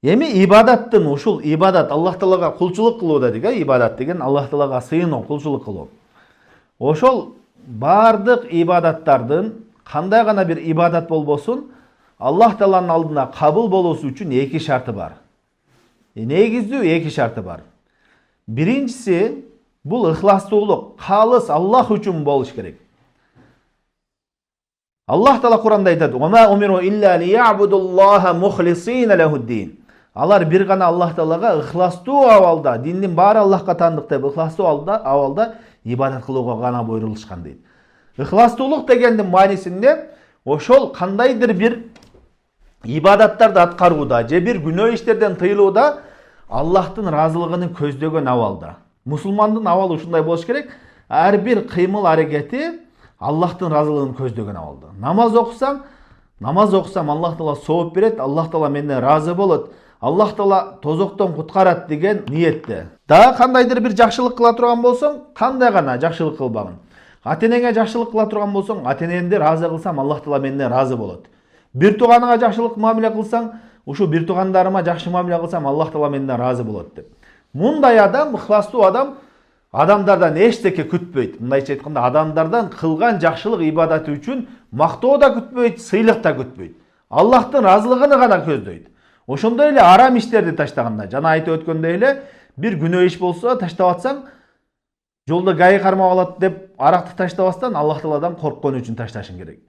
Эми ибадаттын ушул ибадат Аллах Таалага кулчулук кылуу дедик, ибадат деген Аллах Таалага сыйынуу, кулчулук кылуу. Ошол бардык ибадаттардын кандай гана бир ибадат болбосун, Аллах Тааланын алдына кабыл болуусу үчүн эки шарты бар. Негиздүү эки шарты бар. Биринчиси бул ыхластуулук, калыс Аллах үчүн болуш керек. Аллах Таала Куранда айтат: "Ва ма умиру илля лиябудуллаха мухлисина лахуддин." Алар бир гана Аллах Таалага ыхластуу абалда, диндин баары Аллахка таандык деп ыхластуу абалда ибадат кылууга гана буйрулушкан дейт. Ыхластуулук дегендин маанисинде ошол кандайдыр бир ибадаттарды аткарууда же бир күнөө иштерден тыйылууда Аллахтын ыраазылыгын көздөгөн абалда. Мусулмандын абалы ушундай болуш керек. Ар бир кыймыл аракети Аллахтын ыраазылыгын көздөгөн абалда. Намаз окусам Аллах Таала сооп берет, Аллах Таала менден ыраазы болот, Аллах Таала тозоктон куткарат деген ниетте. Дагы кандайдыр бир жакшылык кыла турган болсоң, кандай гана жакшылык кылбагын. Ата-энеңе жакшылык кыла турган болсоң, ата-энеңди ыраазы кылсам Аллах Таала менден ыраазы болот. Бир тууганыңа жакшылык мамиле кылсаң, ушу бир туугандарыма жакшы мамиле кылсам Аллах Таала менден ыраазы болот деп. Мундай адам, ыхластуу адам адамдардан эчтеке күтпөйт. Мындайча айтканда, адамдардан кылган жакшылык ибадаты үчүн мактоо да күтпөйт, сыйлык да күтпөйт. Аллахтын ыраазылыгын гана көздөйт. Ошондой эле арам иштерди таштаганда, жана айтып өткөндөй эле, бир күнөө иш болсо таштап атсаң, жолдо гай кармап алат деп аракты таштабастан Аллах Тааладан корккон үчүн ташташың керек.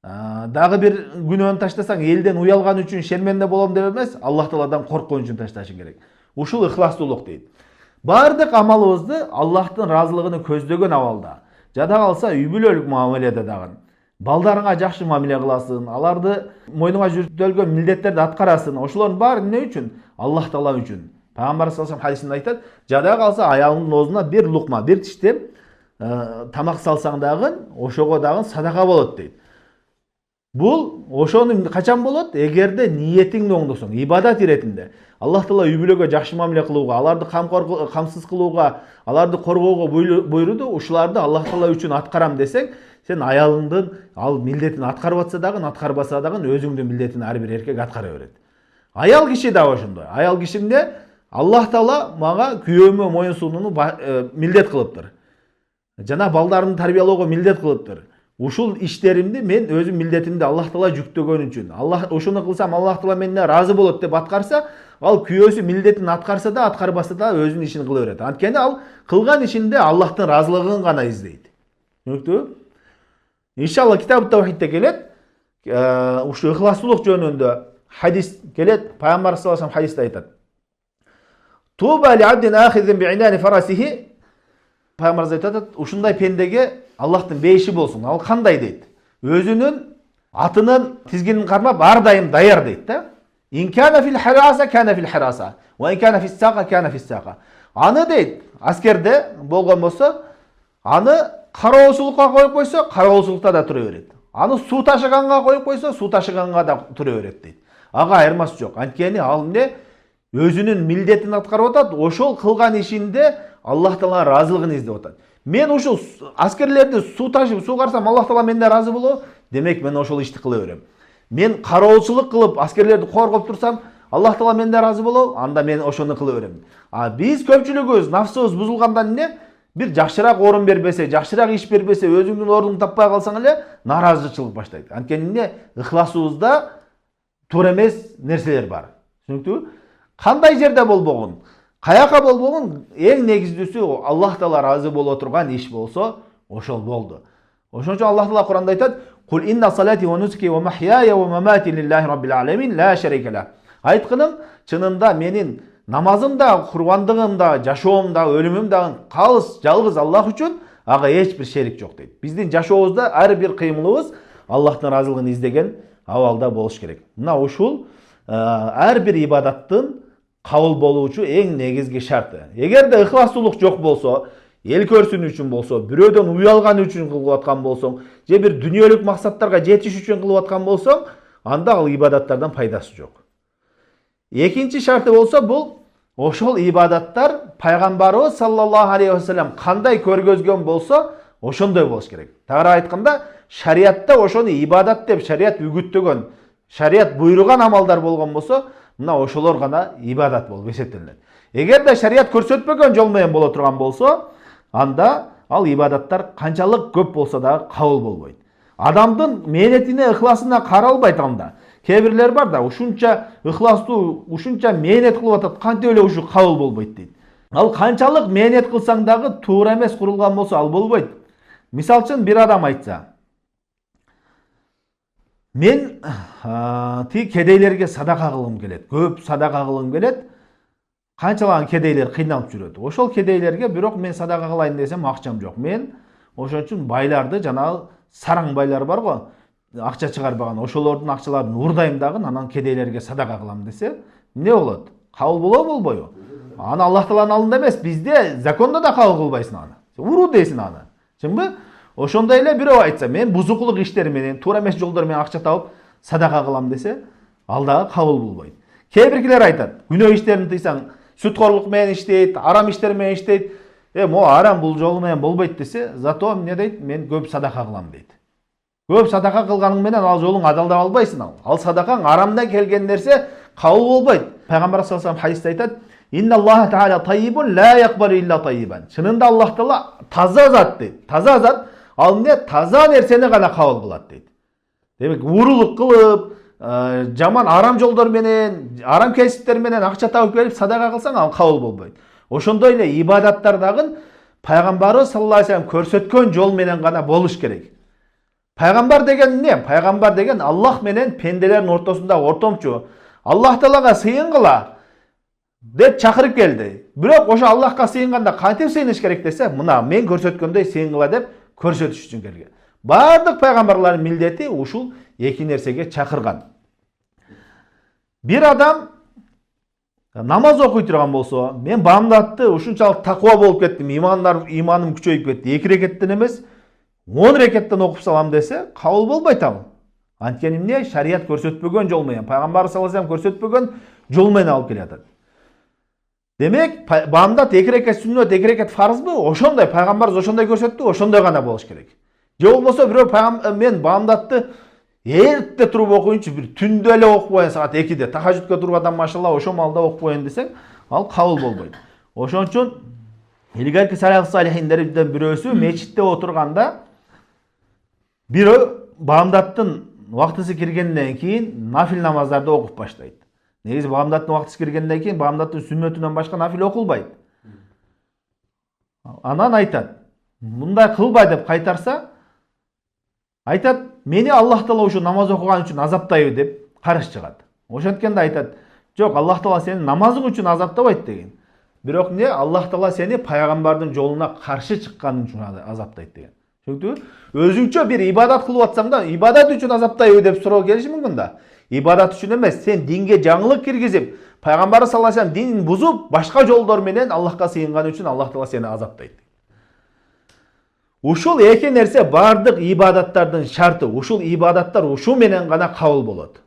Дагы бир күнөөнү таштасаң, элден уялган үчүн шерменде болом деп эмес, Аллах Тааладан корккон үчүн ташташың керек. Ушул ыхластуулук дейт. Бардык амалыбызды Аллахтын ыраазылыгын көздөгөн абалда. Жада калса үй бүлөлүк мамиледе дагы. Балдарыңа жакшы мамиле кыласың, аларды мойнуңа жүктөлгөн милдеттерди аткарасың. Ошолордун баары эмне үчүн? Аллах Таала үчүн. Пайгамбар саллаллаху алейхи хадисинде айтат: "Жада калса аялыңдын оозуна бир лукма, бир тиштеп тамак салсаң дагы, ошого дагы садака болот" дейт. Бул ошону качан болот? Эгерде ниетиңди оңдосоң, ибадат иретинде. Аллах Таала үй бүлөгө жакшы мамиле кылууга, аларды камсыз кылууга, аларды коргоого буйруду. Ушуларды Аллах Таала үчүн аткарам десең, сен аялыңдын ал милдетин аткарып атса дагы, аткарбаса дагы өзүңдүн милдетин ар бир эркек аткара берет. Аял киши да ошондой. Аял кишимде Аллах Таала мага күйөөмө моюнсунууну милдет кылыптыр. Жана балдарымды тарбиялоого милдет кылыптыр. Ушул иштеримди мен өзүм милдетимди Аллах Таала жүктөгөн үчүн, ошону кылсам Аллах Таала менден ыраазы болот деп аткарса, ал күйөөсү милдетин аткарса да, аткарбаса да өзүнүн ишин кыла берет. Анткени ал кылган ишинде Аллахтын ыраазылыгын гана издейт. Түшүнүктүбү? Иншалла китап таухидте келет, ушу ыхластуулук жөнүндө хадис келет. Пайгамбар саллаллаху алейхи хадисте айтат: "Туба ли абдин ахизин би'инани фарасихи." Пайгамбар айтат, ушундай пендеге Аллахтын бейиши болсун. Ал кандай дейт? Өзүнүн атынын тизгинин кармап ар дайым даяр дейт да. "Ин кана фил хараса кана фил хараса, ва ин кана фис сака кана фис сака." Аны дейт, аскерде болгон болсо, аны кароосулукка коюп койсо, кароосулукта да тура берет. Аны суу ташыганга коюп койсо, суу ташыганга да тура берет дейт. Ага айырмасы жок. Анткени ал эмне? Өзүнүн милдетин аткарып атат, ошол кылган ишинде Аллах Тааланын ыраазылыгын издеп атат. Мен ушул аскерлерди суу ташып, суу карсам Аллах Таала менден ыраазы болобу? Демек мен ошол ишти кыла берем. Мен кароочулук кылып, аскерлерди коргоп турсам, Аллах Таала менден ыраазы болобу? Анда мен ошону кыла берем. Биз көпчүлүгүбүз нафсыбыз бузулгандан эмне? Бир жакшыраак орун бербесе, жакшыраак иш бербесе, өзүңдүн ордуңду таппай калсаң эле нааразычылык баштайт. Анткени эмне? Ыхласыбызда туура эмес нерселер бар. Түшүнүктүбү? Кандай жерде болбогун, каяка болбогун, эң негиздүүсү Аллах Таала ыраазы боло турган иш болсо, ошол болду. Ошон үчүн Аллах Таала Куранда айтат: "Кул инна салати ва нуски ва махяя ва мамати лиллахи раббил аламин ла шарика ла." Айтканым, чынында менин намазым да, курбандыгым да, жашоом да, өлүмүм да калыс, жалгыз Аллах үчүн, ага эч бир шерик жок дейт. Биздин жашообузда ар бир кыймылыбыз Аллахтын ыраазылыгын издеген абалда болуш керек. Мына ушул ар бир ибадаттын кабыл болуучу эң негизги шарты. Эгерде ыхластуулук жок болсо, эл көрсүн үчүн болсо, бирөөдөн уялган үчүн кылып аткан болсоң, же бир дүнүйөлүк максаттарга жетиш үчүн кылып аткан болсоң, анда ал ибадаттардан пайдасы жок. Экинчи шарты болсо, бул ошол ибадаттар пайгамбарыбыз саллаллаху алейхи вассалам кандай көргөзгөн болсо, ошондой болуш керек. Тагыраак айтканда, шариатта ошону ибадат деп шариат үгүттөгөн, шариат буйруган амалдар болгон болсо, мына ошолор гана ибадат болуп эсептелет. Эгерде шарият көрсөтпөгөн жол менен боло турган болсо, анда ал ибадаттар канчалык көп болсо дагы кабыл болбойт. Адамдын мээнетине, ыхласына каралбайт анда. Кээ бирлер бар да, ушунча ыхластуу, ушунча мээнет кылып атат, кантип эле ушу кабыл болбойт дейт. Ал канчалык мээнет кылсаң дагы туура эмес курулган болсо ал болбойт. Мисал үчүн бир адам айтса, мен тиги кедейлерге садака кылгым келет, көп садака кылгым келет. Канчалаган кедейлер кыйналып жүрөт. Ошол кедейлерге бирок мен садака кылайын десем акчам жок. Мен ошон үчүн байларды, жанагы сараң байлар бар го, акча чыгарбаган, ошолордун акчаларын урдайм дагы, анан кедейлерге садака кылам десе, эмне болот? Кабыл болобу, болбойбу? Аны Аллах Тааланын алдында эмес, бизде закондо да кабыл кылбайсың аны. Уруу дейсиң аны. Чынбы? Ошондой эле бирөө айтса, мен бузукулук иштер менен, туура эмес жолдор менен акча табып садака кылам десе, ал дагы кабыл болбойт. Кээ биркилер айтат, күнөө иштерин тыйсаң, сүткорлук менен иштейт, арам иштер менен иштейт. Могу арам бул жолу менен болбойт десе, зато эмне дейт? Мен көп садака кылам дейт. Көп садака кылганың менен ал жолуң адалдап албайсың ал. Ал садакаң арамдан келген нерсе кабыл болбойт. Пайгамбар саллаллаху алейхи хадисте айтат: "Инна Аллаха таала тайибун ла якбалу илля тайибан." Чынында Аллах Таала таза зат дейт. Таза зат, ал эмне? Таза нерсени гана кабыл кылат дейт. Демек, урулук кылып, жаман арам жолдор менен, арам кесиптер менен акча табып келип садака кылсаң ал кабыл болбойт. Ошондой эле ибадаттар дагы пайгамбарыбыз саллаллаху алейхи көрсөткөн жол менен гана болуш керек. Пайгамбар деген эмне? Пайгамбар деген Аллах менен пенделердин ортосунда ортомчу. Аллах Таалага сыйынгыла деп чакырып келди. Бирок ошо Аллахка сыйынганда кантип сыйыныш керек десе, мына мен көрсөткөндөй сыйынгыла деп көрсөтүш үчүн келген. Бардык пайгамбарлардын милдети ушул эки нерсеге чакырган. Бир адам намаз окуй турган болсо, мен бамдатты ушунчалык таква болуп кеттим, иманым күчөйүп кетти. 2 рекеттен эмес, 10 рекеттен окуп салам десе, кабыл болбойт ал. Анткени эмне? Шарият көрсөтпөгөн жол менен, пайгамбар саллаллаху алейхи көрсөтпөгөн жол менен алып келатат. Демек, бамдат 2 рекет сүннөт, 2 рекет фарызбы? Ошондой пайгамбарыбыз ошондой көрсөттү, ошондой гана болуш керек. Же болбосо бирөө мен бамдатты эрте туруп окуйунчу, бир түндө эле окуп коеюн, саат 2-де тахажжудка туруп атам машалла, ошол маалда окуп коеюн десең, ал кабыл болбойт. Ошон үчүн илгарки салихиндерден бирөөсү мечитте отурганда бирөө бамдаттын убактысы киргенден кийин нафил намаздарды окуп баштайт. Негизи бамдаттын убактысы киргенден кийин бамдаттын сүннөтүнөн башка нафил окулбайт. Анан айтат, мындай кылбай деп кайтарса, айтат, мени Аллах Таала ушу намаз окуган үчүн азаптайбы деп караш чыгат. Ошенткенде айтат, жок, Аллах Таала сени намазың үчүн азаптабайт деген. Бирок эмне? Аллах Таала сени пайгамбардын жолуна каршы чыкканың үчүн азаптайт деген. Түшүндүңбү? Өзүңчө бир ибадат кылып атсаң да, ибадат үчүн азаптайбы деп суроо келиши мүмкүн да. Ибадат үчүн эмес, сен динге жаңылык киргизип, пайгамбар саллаллаху алейхи динин бузуп, башка жолдор менен Аллахка сыйынган үчүн Аллах Таала сени азаптайт. Ушул эки нерсе бардык ибадаттардын шарты. Ушул ибадаттар ушу менен гана кабыл болот.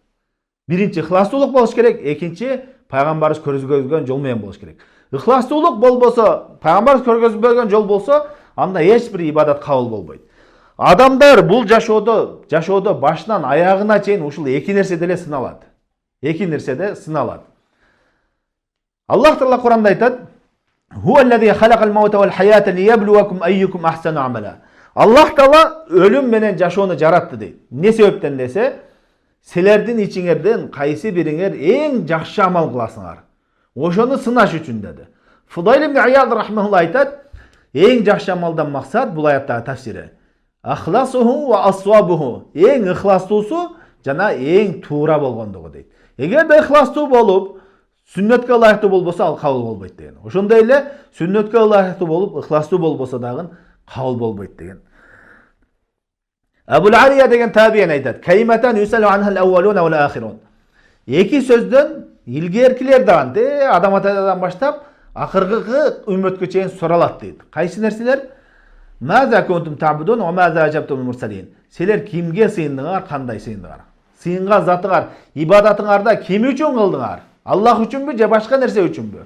Биринчи ыхластуулук болуш керек, экинчи пайгамбарыбыз көрсөткөн жол менен болуш керек. Ыхластуулук болбосо, пайгамбарыбыз көрсөткөн жол болсо, анда эч бир ибадат кабыл болбойт. Адамдар бул жашоодо башынан аягына чейин ушул эки нерседе эле сыналат. Эки нерседе сыналат. Аллах Таала Куранда айтат: "Хуаллази халакал маута вал хаята лияблуакум айюкум ахсану амала." Аллах Таала өлүм менен жашоону жаратты дейт. Эмне себептен десе, силердин ичиңерден кайсы бириңер эң жакшы амал кыласыңар. Ошону сынаш үчүн деди. Фудайл ибн Ияд рахмаулла айтат, эң жакшы амалдан максат бул аяттагы тафсири. Ахласуху ва асвабуху. Эң ыхластуусу жана эң туура болгондугу дейт. Эгерде ыхластуу болуп, сүннөткө ылайыктуу болбосо ал кабыл болбойт деген. Ошондой эле сүннөткө ылайыктуу болуп, ыхластуу болбосо дагы кабыл болбойт деген. Абул Алия деген табиен айтат: "Калиматан юсалу анхал аввалуна вал ахирун." Эки сөздөн илгеркилер дагы, адам атадан баштап акыркы үммөткө чейин суралат дейт. Кайсы нерселер? Маза кунтум табудун ва маза ажабтум мурсалин. Силер кимге сыйындыңар, кандай сыйындыңар? Сыйынган затыңар, ибадатыңарда ким үчүн кылдыңар? Аллах үчүнбү же башка нерсе үчүнбү?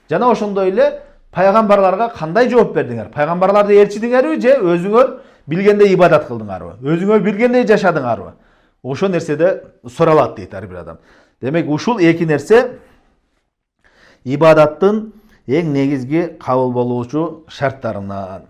Жана ошондой эле пайгамбарларга кандай жооп бердиңер? Пайгамбарларды элчидиңерби же өзүңөр билгендей ибадат кылдыңарбы? Өзүңөр билгендей жашадыңарбы? Ошол нерседе суралат дейт ар бир адам. Демек ушул эки нерсе ибадаттын эң негизги кабыл болуучу шарттарынан.